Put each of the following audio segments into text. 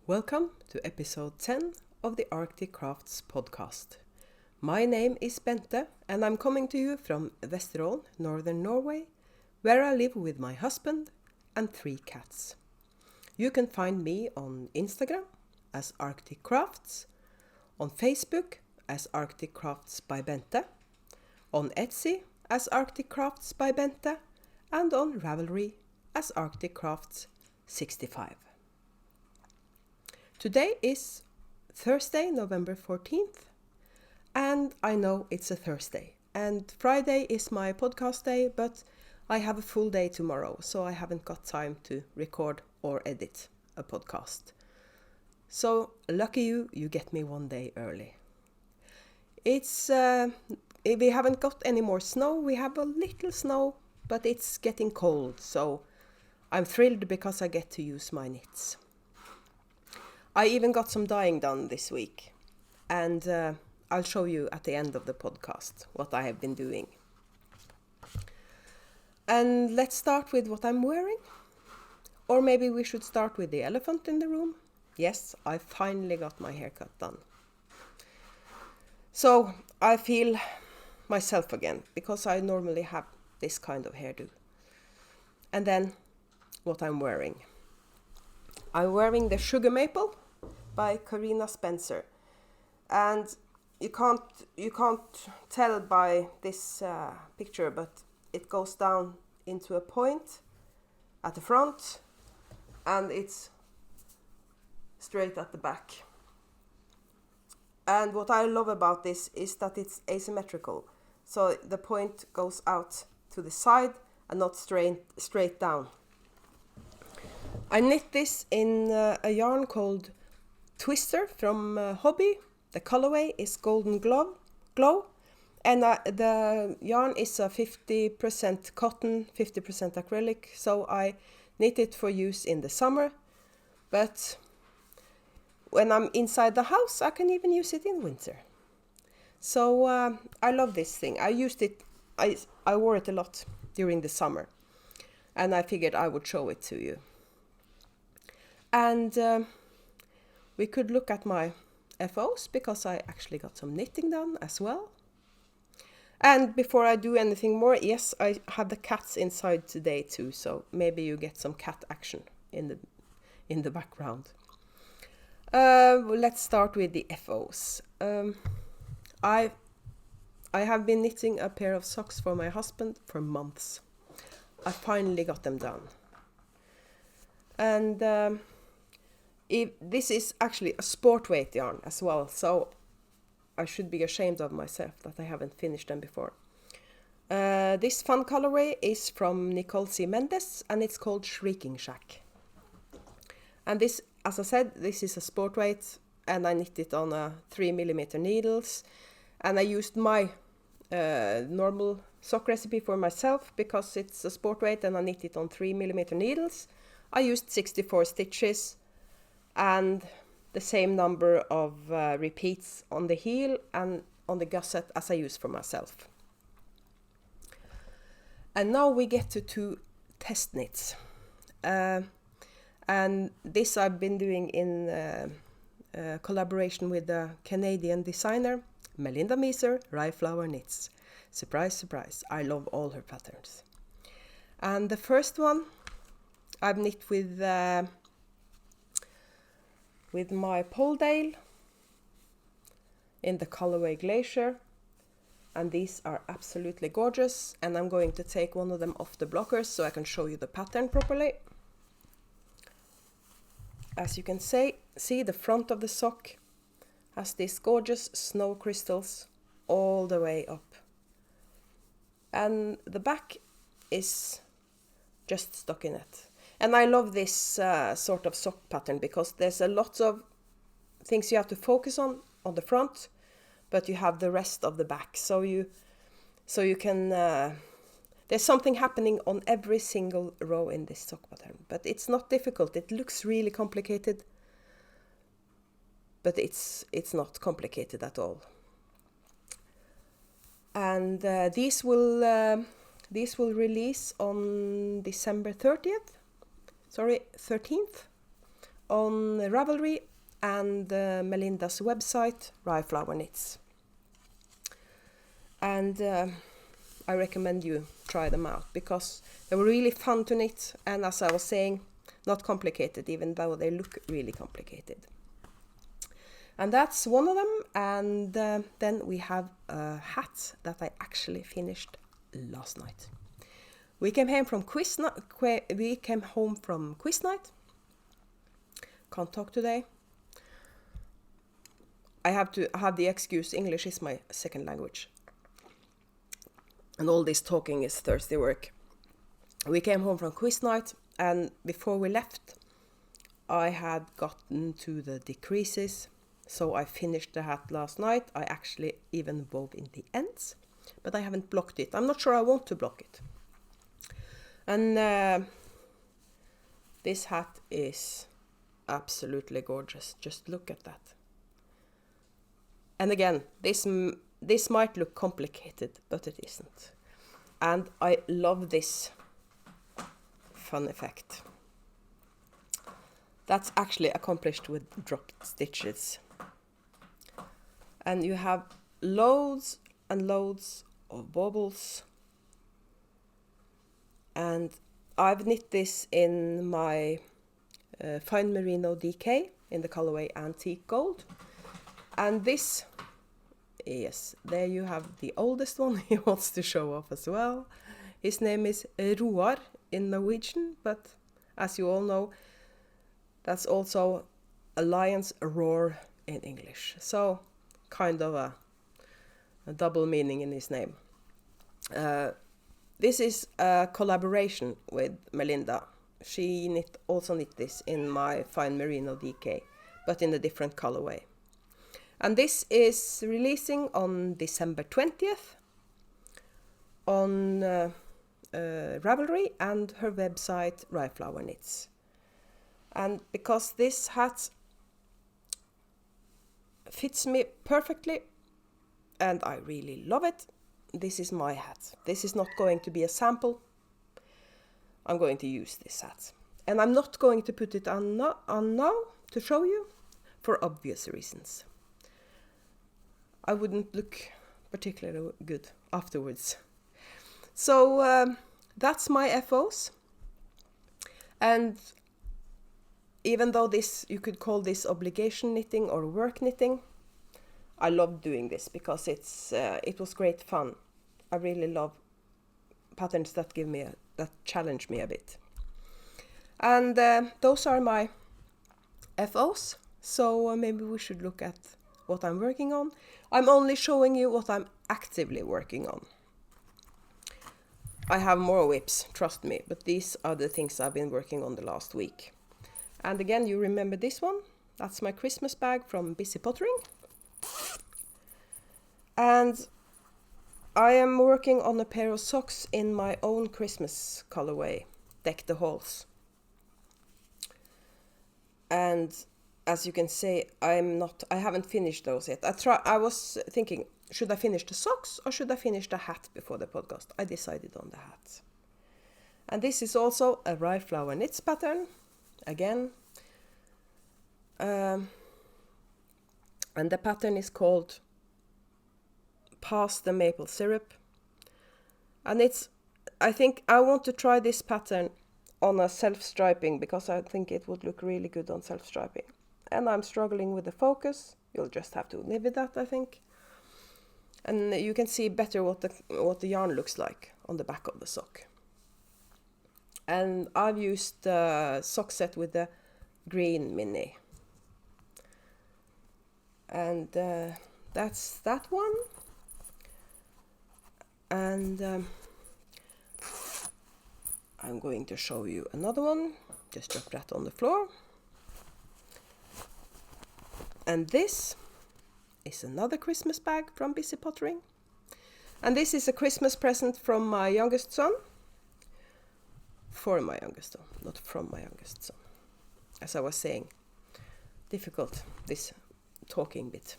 Welcome to episode 10 of the Arctic Crafts podcast. My name is Bente and I'm coming to you from Vesterålen, northern Norway, where I live with my husband and 3 cats. You can find me on Instagram as Arctic Crafts, on Facebook as Arctic Crafts by Bente, on Etsy as Arctic Crafts by Bente, and on Ravelry as Arctic Crafts 65. Today is Thursday, November 14th, and I know it's a Thursday. And Friday is my podcast day, but I have a full day tomorrow, so I haven't got time to record or edit a podcast. So lucky you get me one day early. We haven't got any more snow. We have a little snow, but it's getting cold, so I'm thrilled because I get to use my knits. I even got some dyeing done this week, and I'll show you at the end of the podcast what I have been doing. And let's start with what I'm wearing. Or maybe we should start with the elephant in the room. Yes, I finally got my haircut done. So I feel myself again, because I normally have this kind of hairdo. And then what I'm wearing. I'm wearing the Sugar Maple by CARINA Spencer, and you can't tell by this picture, but it goes down into a point at the front and it's straight at the back. And what I love about this is that it's asymmetrical, so the point goes out to the side and not straight down. I knit this in a yarn called Twister from HOBBII. The colorway is Golden Glow, and the yarn is a 50% cotton, 50% acrylic, so I knit it for use in the summer, but when I'm inside the house I can even use it in winter. So I love this thing. I used it, I wore it a lot during the summer, and I figured I would show it to you. And we could look at my FOs, because I actually got some knitting done as well. And before I do anything more, yes, I have the cats inside today too, so maybe you get some cat action in the background. Let's start with the FOs. I have been knitting a pair of socks for my husband for months. I finally got them done. And this is actually a sport weight yarn as well, so I should be ashamed of myself that I haven't finished them before. This fun colorway is from NICOLE MENDEZ, and it's called Shrieking. And this, as I said, this is a sport weight, and I knit it on a 3mm needles, and I used my normal sock recipe for myself because it's a sport weight and I knit it on 3mm needles. I used 64 stitches and the same number of repeats on the heel and on the gusset as I use for myself. And now we get to 2 test knits. And this I've been doing in collaboration with the Canadian designer Melinda Meeser, RHYFLOWER Knits. Surprise, surprise, I love all her patterns. And the first one I've knit with my POLDALE in the colorway Glacier, and these are absolutely gorgeous, and I'm going to take one of them off the blockers so I can show you the pattern properly. As you can see the front of the sock has these gorgeous snow crystals all the way up, and the back is just stockinette. And I love this sort of sock pattern because there's a lot of things you have to focus on the front, but you have the rest of the back. So you can, there's something happening on every single row in this sock pattern. But it's not difficult. It looks really complicated, but it's not complicated at all. And these will release on December 13th. on Ravelry and Melinda's website, RHYFLOWER Knits. And I recommend you try them out because they were really fun to knit, and as I was saying, not complicated, even though they look really complicated. And that's one of them. And then we have a hat that I actually finished last night. We came home from quiz night. Can't talk today. I have to have the excuse English is my second language. And all this talking is Thursday work. We came home from quiz night, and before we left, I had gotten to the decreases. So I finished the hat last night. I actually even wove in the ends, but I haven't blocked it. I'm not sure I want to block it. And this hat is absolutely gorgeous. Just look at that. And again, this might look complicated, but it isn't. And I love this fun effect. That's actually accomplished with drop stitches. And you have loads and loads of baubles. And I've knit this in my fine merino DK in the colorway Antique Gold. And this, yes, there you have the oldest one he wants to show off as well. His name is Roar in Norwegian, but as you all know, that's also a lion's roar in English. So kind of a double meaning in his name. This is a collaboration with Melinda. She also knit this in my fine merino DK, but in a different colorway. And this is releasing on December 20th on Ravelry and her website RHYFLOWER Knits. And because this hat fits me perfectly and I really love it, this is my hat. This is not going to be a sample. I'm going to use this hat. And I'm not going to put it on now to show you for obvious reasons. I wouldn't look particularly good afterwards. So that's my FOs. And even though you could call this obligation knitting or work knitting, I love doing this because it was great fun. I really love patterns that that challenge me a bit. And those are my FOs. So maybe we should look at what I'm working on. I'm only showing you what I'm actively working on. I have more whips, trust me, but these are the things I've been working on the last week. And again, you remember this one? That's my Christmas bag from Busy Pottering. And I am working on a pair of socks in my own Christmas colorway, Deck the Halls. And as you can see, I haven't finished those yet. I was thinking, should I finish the socks or should I finish the hat before the podcast? I decided on the hat. And this is also a RHYFLOWER Knits pattern, again. And the pattern is called Past the Maple Syrup. And I think I want to try this pattern on a self-striping because I think it would look really good on self-striping. And I'm struggling with the focus. You'll just have to live with that, I think. And you can see better what the yarn looks like on the back of the sock. And I've used the sock set with the green mini. And that's that one. And I'm going to show you another one. Just drop that on the floor. And this is another Christmas bag from Busy Pottering. And this is a Christmas present from my youngest son. For my youngest son, not from my youngest son. As I was saying, difficult, this talking bit.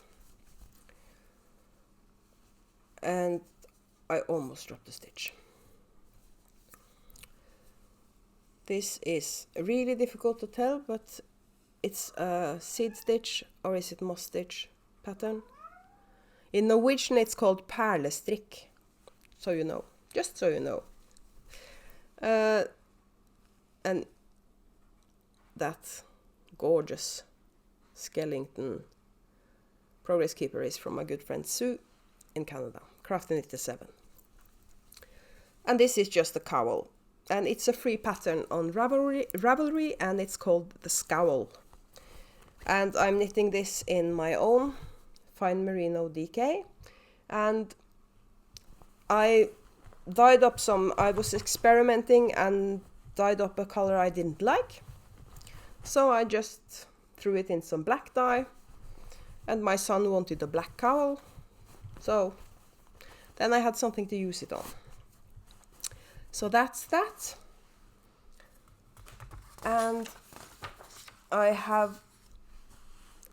And I almost dropped a stitch. This is really difficult to tell, but it's a seed stitch, or is it moss stitch pattern? In Norwegian it's called perlestrikk, so you know, just so you know. And that gorgeous skeleton progress keeper is from my good friend Sue in Canada, Crafty 97. And this is just a cowl, and it's a free pattern on Ravelry, and it's called the SCOWL. And I'm knitting this in my own fine merino DK, and I dyed up some, I was experimenting and dyed up a color I didn't like, so I just threw it in some black dye, and my son wanted a black cowl, so then I had something to use it on. So that's that. And I have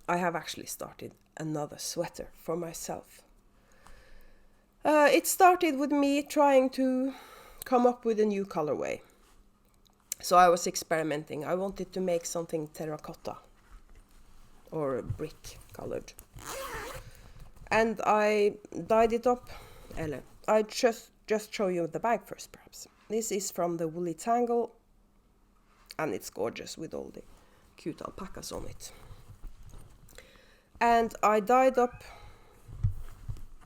actually started another sweater for myself. It started with me trying to come up with a new colorway. So I was experimenting. I wanted to make something terracotta or brick colored. And I dyed it up. I just show you the bag first, perhaps. This is from the Woolly Tangle, and it's gorgeous with all the cute alpacas on it. And I dyed up,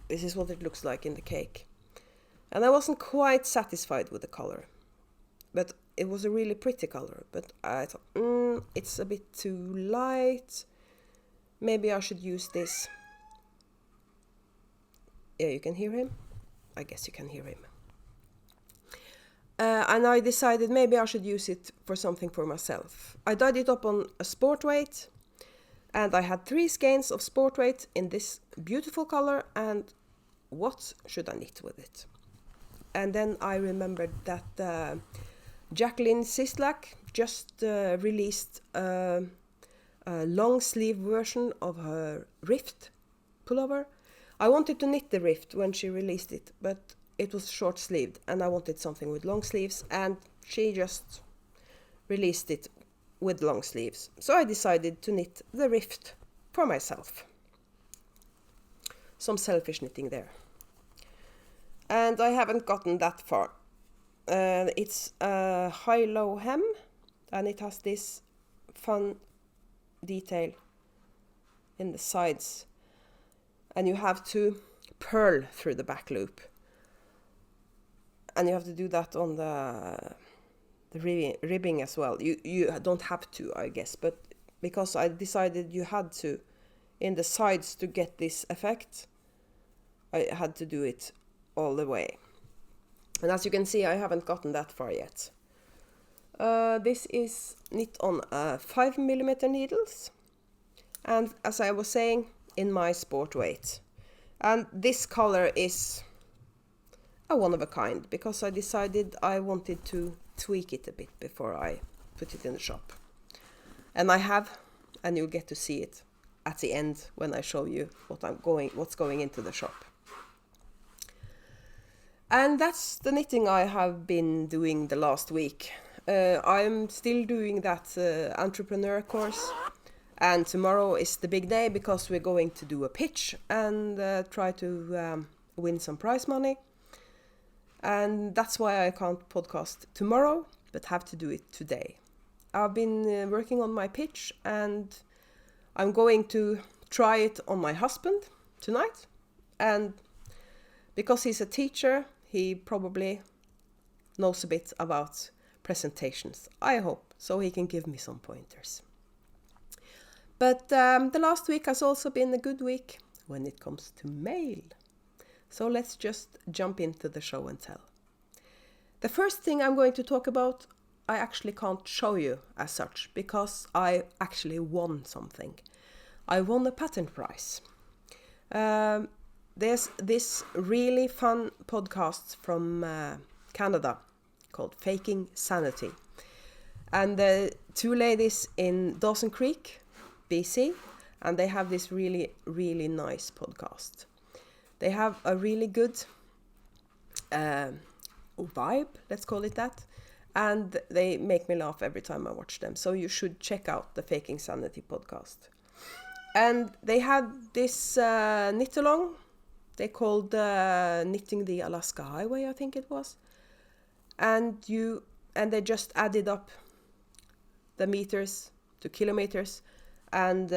this is what it looks like in the cake. And I wasn't quite satisfied with the color, but it was a really pretty color. But I thought, it's a bit too light. Maybe I should use this. Yeah, you can hear him? I guess you can hear him. And I decided maybe I should use it for something for myself. I dyed it up on a sport weight, and I had 3 skeins of sport weight in this beautiful color, and what should I knit with it? And then I remembered that JAQUELINE CIESLAK just released a long sleeve version of her Rift pullover. I wanted to knit the Rift when she released it, but it was short sleeved, and I wanted something with long sleeves, and she just released it with long sleeves. So I decided to knit the Rift for myself. Some selfish knitting there. And I haven't gotten that far. It's a high-low hem, and it has this fun detail in the sides. And you have to purl through the back loop. And you have to do that on the ribbing as well. You don't have to, I guess, but because I decided you had to in the sides to get this effect, I had to do it all the way. And as you can see, I haven't gotten that far yet. This is knit on 5mm needles, and as I was saying, in my sport weight. And this color is a one of a kind, because I decided I wanted to tweak it a bit before I put it in the shop. And I have, and you'll get to see it at the end when I show you what's going into the shop. And that's the knitting I have been doing the last week. I'm still doing that entrepreneur course, and tomorrow is the big day because we're going to do a pitch and try to win some prize money. And that's why I can't podcast tomorrow, but have to do it today. I've been working on my pitch, and I'm going to try it on my husband tonight. And because he's a teacher, he probably knows a bit about presentations, I hope, so he can give me some pointers. But the last week has also been a good week when it comes to mail. So let's just jump into the show and tell. The first thing I'm going to talk about, I actually can't show you as such, because I actually won something. I won a pattern prize. There's this really fun podcast from Canada called Faking Sanity. And the 2 ladies in Dawson Creek, BC, and they have this really, really nice podcast. They have a really good vibe, let's call it that. And they make me laugh every time I watch them. So you should check out the Faking Sanity podcast. And they had this knit-along. They called Knitting the Alaska Highway, I think it was. And they just added up the meters to kilometers. And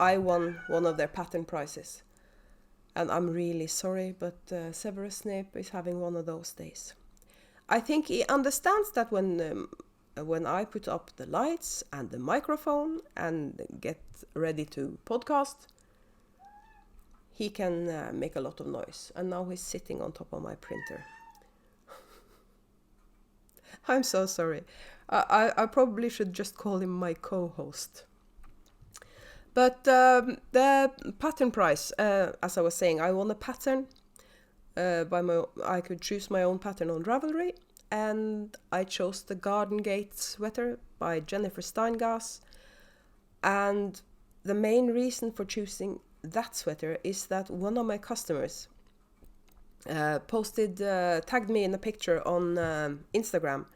I won one of their pattern prizes. And I'm really sorry, but Severus Snape is having one of those days. I think he understands that when I put up the lights and the microphone and get ready to podcast, he can make a lot of noise. And now he's sitting on top of my printer. I'm so sorry. I probably should just call him my co-host. But the pattern prize, as I was saying, I won a pattern. I could choose my own pattern on Ravelry, and I chose the Garden Gate sweater by Jennifer Steingass. And the main reason for choosing that sweater is that one of my customers tagged me in a picture on Instagram.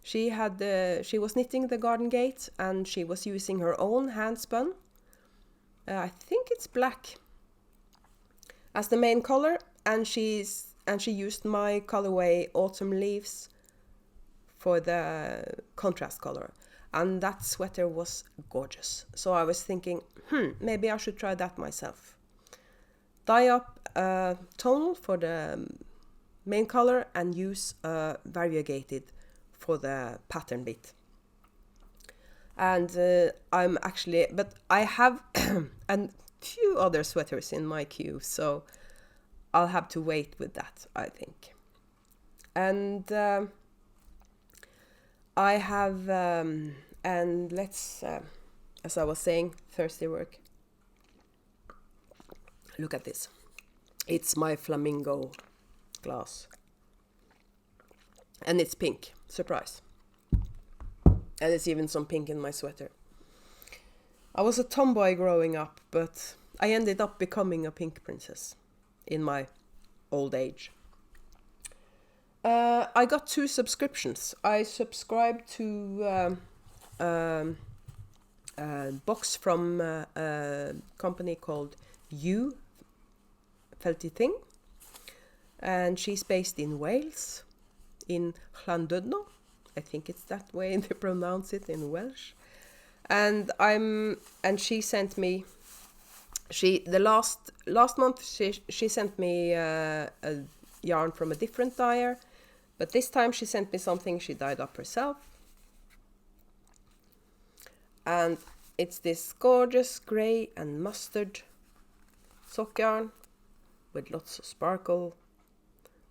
She was knitting the Garden Gate, and she was using her own hand spun. I think it's black as the main color, and she used my colorway Autumn Leaves for the contrast color, and that sweater was gorgeous. So I was thinking, maybe I should try that myself. Dye up a tonal for the main color and use variegated for the pattern bit. And but I have a few other sweaters in my queue, so I'll have to wait with that, I think. And I have, and let's, as I was saying, Thursday work. Look at this. It's my flamingo glass. And it's pink, surprise. And there's even some pink in my sweater. I was a tomboy growing up, but I ended up becoming a pink princess in my old age. I got 2 subscriptions. I subscribed to a box from a company called Felty Thing. And she's based in Wales, in Llandudno. I think it's that way they pronounce it in Welsh. And she sent me, the last month she sent me a yarn from a different dyer, but this time she sent me something she dyed up herself. And it's this gorgeous grey and mustard sock yarn with lots of sparkle.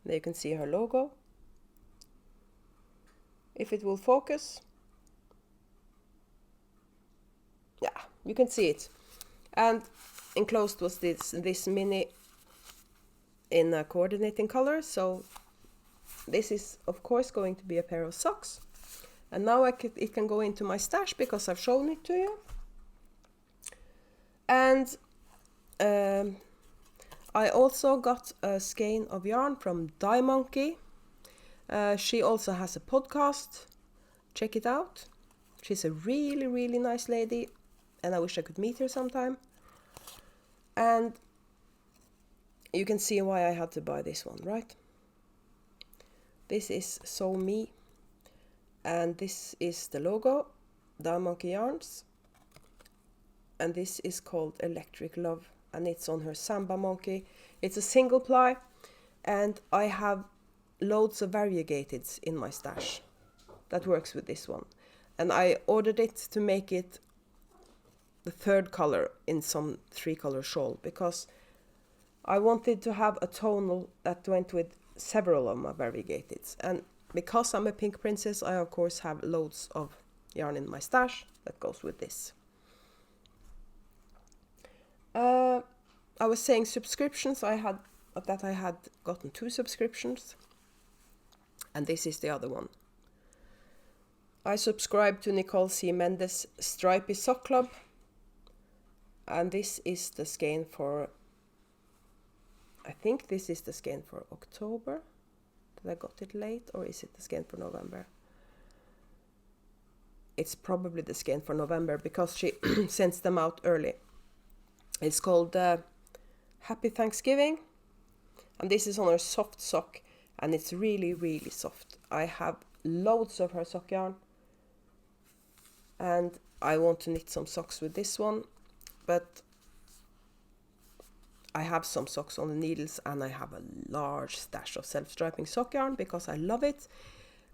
There you can see her logo. If it will focus. Yeah, you can see it. And enclosed was this mini in a coordinating color. So this is of course going to be a pair of socks. And now it can go into my stash because I've shown it to you. And I also got a skein of yarn from Dye Monkey. She also has a podcast. Check it out. She's a really, really nice lady, and I wish I could meet her sometime. And you can see why I had to buy this one, right? This is So Me, and this is the logo, Dye Monkey Yarns. And this is called Electric Love, and it's on her Samba monkey. It's a single ply, and I have loads of variegateds in my stash that works with this one. And I ordered it to make it the 3rd color in some 3-color shawl, because I wanted to have a tonal that went with several of my variegateds. And because I'm a pink princess, I of course have loads of yarn in my stash that goes with this. I was saying subscriptions. I had gotten 2 subscriptions, and this is the other one. I subscribed to Nicole C. Mendes Stripy Sock Club, and this is the skein for, I think this is the skein for October. Did I got it late, or is it the skein for November? it's probably the skein for November because she sends them out early. It's called Happy Thanksgiving, and this is on her soft sock, and it's really, really soft. I have loads of her sock yarn, and I want to knit some socks with this one, but I have some socks on the needles, and I have a large stash of self-striping sock yarn because I love it.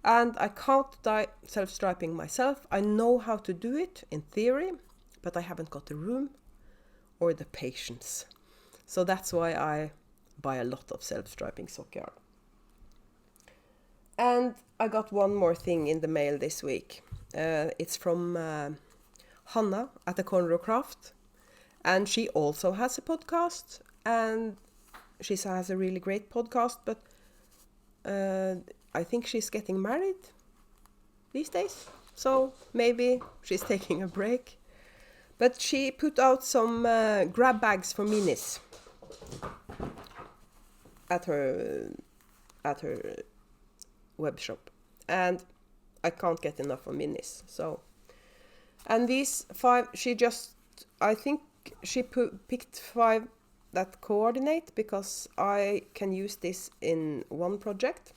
And I can't dye self-striping myself. I know how to do it in theory, but I haven't got the room or the patience. So that's why I buy a lot of self-striping sock yarn. And I got one more thing in the mail this week. It's from Hanna at the Corner of Craft. And she also has a podcast, and she has a really great podcast, but I think she's getting married these days, so maybe she's taking a break. But she put out some grab bags for minis at her web shop, and I can't get enough of minis. So, and these 5, I think she picked 5 that coordinate, because I can use this in one project.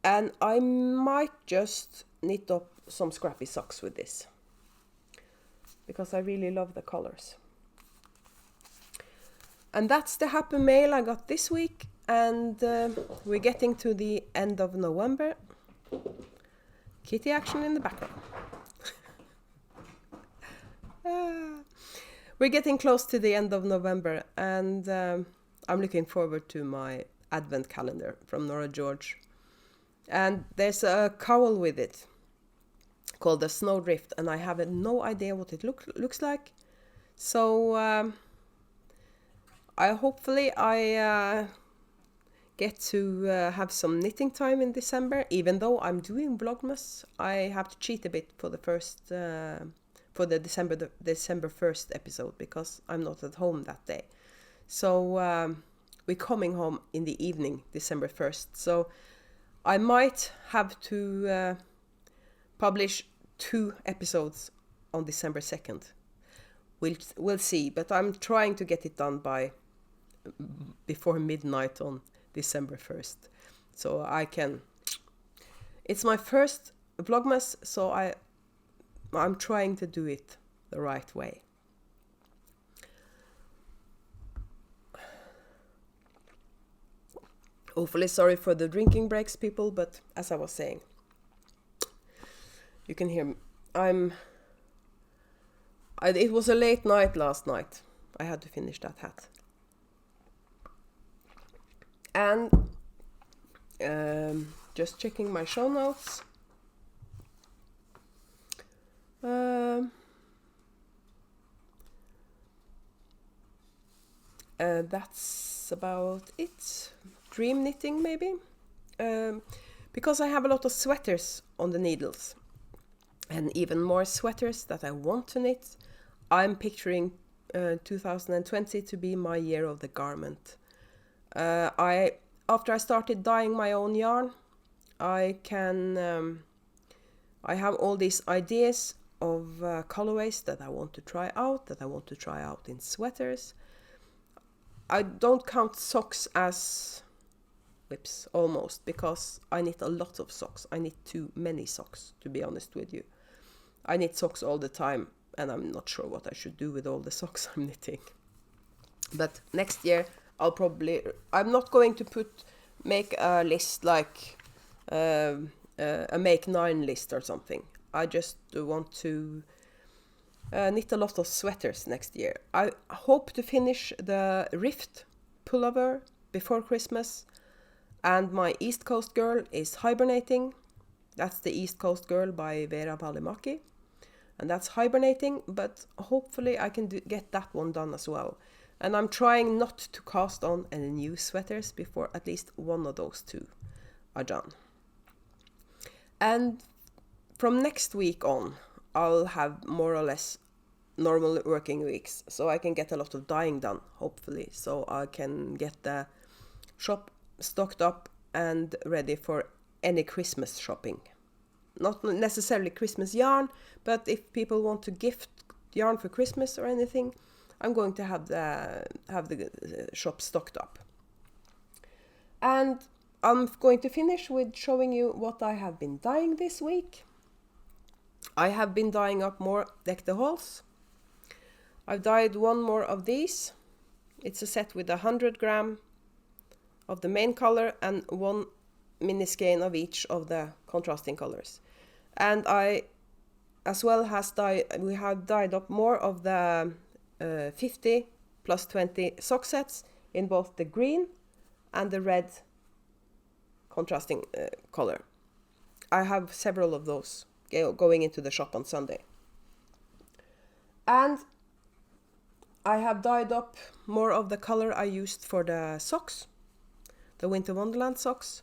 And I might just knit up some scrappy socks with this, because I really love the colors. And that's the happy mail I got this week, and we're getting to the end of November. Kitty action in the background. We're getting close to the end of November, and I'm looking forward to my advent calendar from Norah George. And there's a cowl with it called the Snowdrift, and I have no idea what it looks like. So hopefully I get to have some knitting time in December. Even though I'm doing Vlogmas, I have to cheat a bit for the first for the December 1st episode, because I'm not at home that day. So we're coming home in the evening, December 1st. So I might have to publish 2 episodes on December 2nd. We'll see, but I'm trying to get it done before midnight on December 1st. So I can... It's my first Vlogmas, so I'm trying to do it the right way. Hopefully sorry for the drinking breaks, people, but as I was saying, you can hear me. It was a late night last night. I had to finish that hat. And just checking my show notes. That's about it. Dream knitting, maybe, because I have a lot of sweaters on the needles, and even more sweaters that I want to knit. I'm picturing 2020 to be my year of the garment. After I started dyeing my own yarn, I have all these ideas of colorways that I want to try out, in sweaters. I don't count socks as whips, almost, because I knit a lot of socks. I knit too many socks, to be honest with you. I knit socks all the time, and I'm not sure what I should do with all the socks I'm knitting. But next year, I'm not going to make a list like a make 9 list or something. I just want to knit a lot of sweaters next year. I hope to finish the Rift pullover before Christmas. And my East Coast Girl is hibernating. That's the East Coast Girl by Vera Valimaki. And that's hibernating, but hopefully I can get that one done as well. And I'm trying not to cast on any new sweaters before at least one of those 2 are done. And from next week on, I'll have more or less normal working weeks. So I can get a lot of dyeing done, hopefully. So I can get the shop stocked up and ready for any Christmas shopping. not necessarily Christmas yarn, but if people want to gift yarn for Christmas or anything, I'm going to have the shop stocked up. And I'm going to finish with showing you what I have been dyeing this week. I have been dyeing up more Deck the Halls. I've dyed one more of these. It's a set with 100 gram of the main color and 1 mini skein of each of the contrasting colors. And I as well we have dyed up more of the 50 plus 20 sock sets in both the green and the red contrasting color. I have several of those going into the shop on Sunday. And I have dyed up more of the color I used for the socks, the Winter Wonderland socks.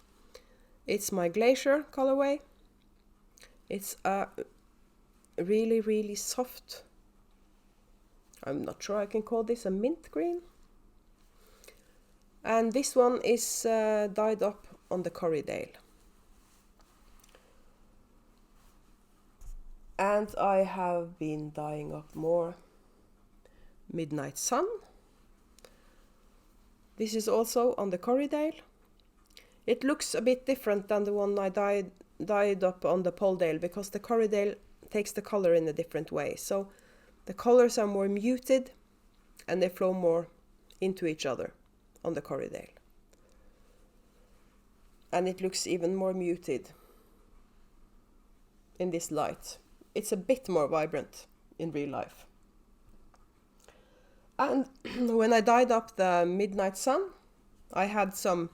It's my Glacier colorway. It's a really, really soft, I'm not sure I can call this a mint green. And this one is dyed up on the Corriedale. And I have been dyeing up more Midnight Sun. This is also on the Corriedale. It looks a bit different than the one I dyed up on the POLDALE, because the Corriedale takes the color in a different way. So the colors are more muted and they flow more into each other on the Corriedale. And it looks even more muted in this light. It's a bit more vibrant in real life. And when I dyed up the Midnight Sun, I had some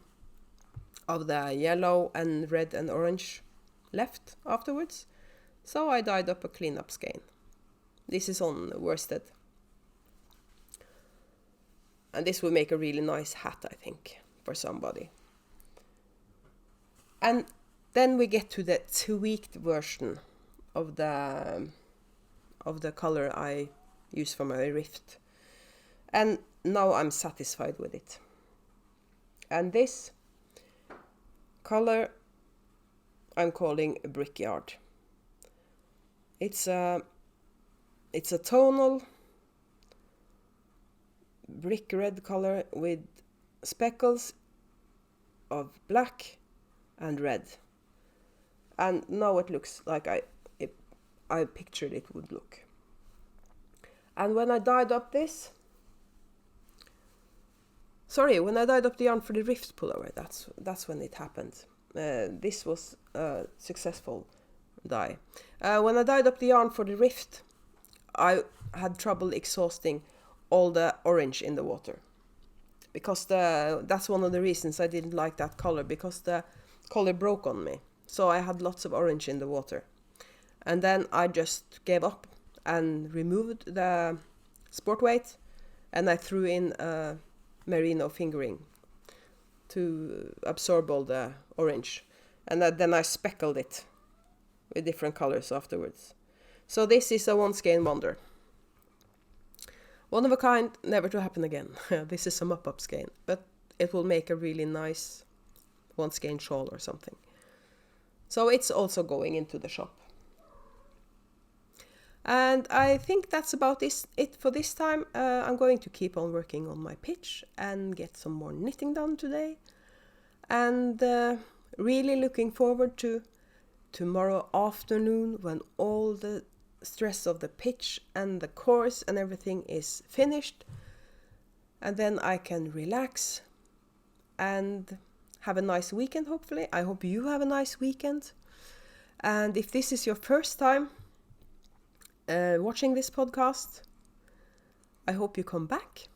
of the yellow and red and orange left afterwards. So I dyed up a cleanup skein. This is on worsted. And this will make a really nice hat, I think, for somebody. And then we get to the tweaked version of the color I use for my rift. And now I'm satisfied with it. And this color I'm calling Brickyard. It's a tonal brick red color with speckles of black and red. And now it looks like I pictured it would look. And when I dyed up this, when I dyed up the yarn for the rift pullover, that's when it happened. This was a successful dye. When I dyed up the yarn for the rift, I had trouble exhausting all the orange in the water, because that's one of the reasons I didn't like that color, because the color broke on me. So I had lots of orange in the water. And then I just gave up and removed the sport weight, and I threw in a merino fingering to absorb all the orange. And then I speckled it with different colors afterwards. So this is a one skein wonder. One of a kind, never to happen again. This is a mop-up skein, but it will make a really nice one skein shawl or something. So it's also going into the shop. And I think that's about it for this time. I'm going to keep on working on my pitch and get some more knitting done today. And really looking forward to tomorrow afternoon, when all the stress of the pitch and the course and everything is finished. And then I can relax and have a nice weekend, hopefully. I hope you have a nice weekend. And if this is your first time watching this podcast, I hope you come back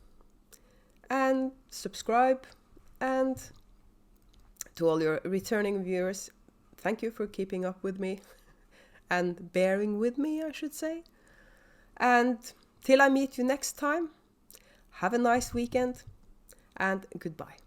and subscribe. And to all your returning viewers, thank you for keeping up with me and bearing with me, I should say. And till I meet you next time, have a nice weekend and goodbye.